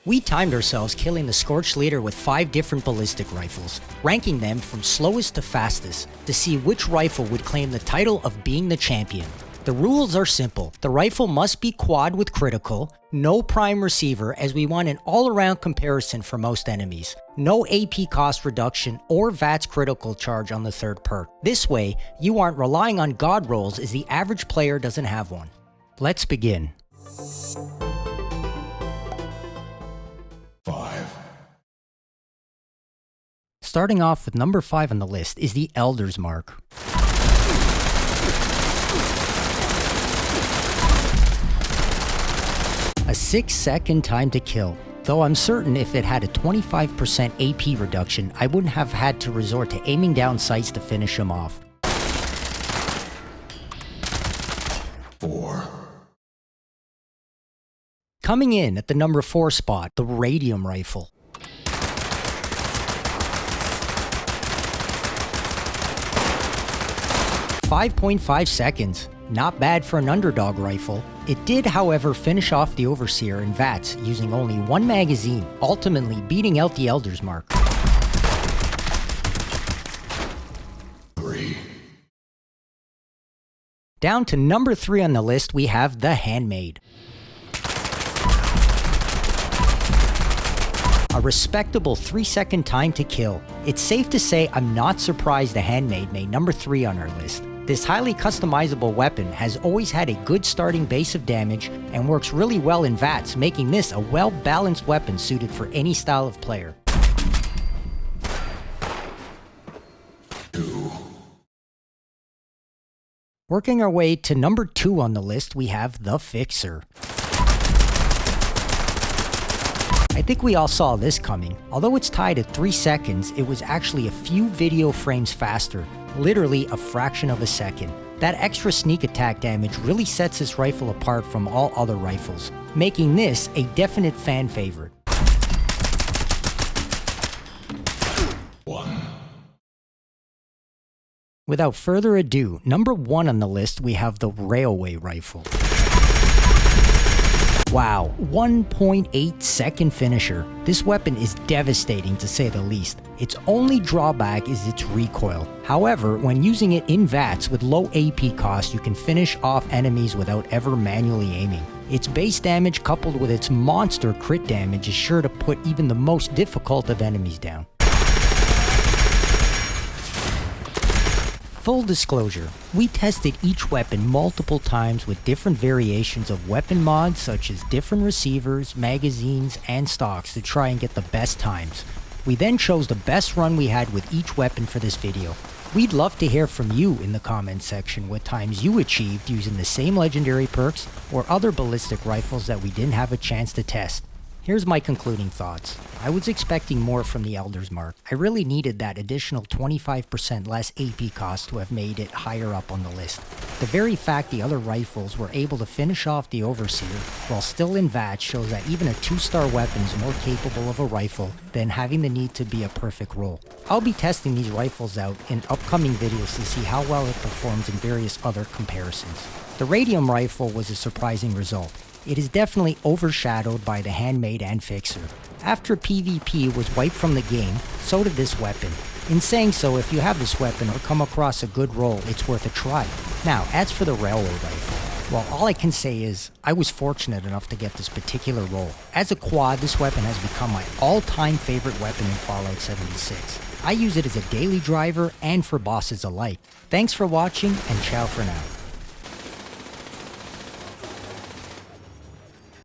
We timed ourselves killing the Scorched leader with 5 different ballistic rifles, ranking them from slowest to fastest to see which rifle would claim the title of being the champion. The rules are simple. The rifle must be quad with critical, no prime receiver as we want an all-around comparison for most enemies, no AP cost reduction or VATS critical charge on the third perk. This way, you aren't relying on god rolls as the average player doesn't have one. Let's begin. 5. Starting off with number 5 on the list is the Elder's Mark. A 6-second time to kill. Though I'm certain if it had a 25% AP reduction, I wouldn't have had to resort to aiming down sights to finish him off. 4. Coming in at the number 4 spot, the Radium Rifle. .5 seconds. Not bad for an underdog rifle. It did, however, finish off the Overseer in VATS using only 1 magazine, ultimately beating out the Elder's Mark. 3. Down to number 3 on the list, we have the Handmade. A respectable 3-second time to kill. It's safe to say I'm not surprised the Handmade made number 3 on our list. This highly customizable weapon has always had a good starting base of damage and works really well in VATS, making this a well-balanced weapon suited for any style of player. 2. Working our way to number 2 on the list, we have the Fixer. I think we all saw this coming. Although it's tied at 3 seconds, it was actually a few video frames faster, literally a fraction of a second. That extra sneak attack damage really sets this rifle apart from all other rifles, making this a definite fan favorite. 1. Without further ado, number 1 on the list, we have the Railway Rifle. Wow, 1.8 second finisher. This weapon is devastating to say the least. Its only drawback is its recoil. However, when using it in VATS with low AP cost, you can finish off enemies without ever manually aiming. Its base damage coupled with its monster crit damage is sure to put even the most difficult of enemies down. Full disclosure, we tested each weapon multiple times with different variations of weapon mods such as different receivers, magazines, and stocks to try and get the best times. We then chose the best run we had with each weapon for this video. We'd love to hear from you in the comments section what times you achieved using the same legendary perks or other ballistic rifles that we didn't have a chance to test. Here's my concluding thoughts. I was expecting more from the Elder's Mark. I really needed that additional 25% less AP cost to have made it higher up on the list. The very fact the other rifles were able to finish off the Overseer while still in VATS shows that even a 2-star weapon is more capable of a rifle than having the need to be a perfect roll. I'll be testing these rifles out in upcoming videos to see how well it performs in various other comparisons. The Radium Rifle was a surprising result. It is definitely overshadowed by the Handmade and Fixer. After PvP was wiped from the game, so did this weapon. In saying so, if you have this weapon or come across a good roll, it's worth a try. Now, as for the Railway Rifle, well, all I can say is, I was fortunate enough to get this particular roll. As a quad, this weapon has become my all-time favorite weapon in Fallout 76. I use it as a daily driver and for bosses alike. Thanks for watching, and ciao for now.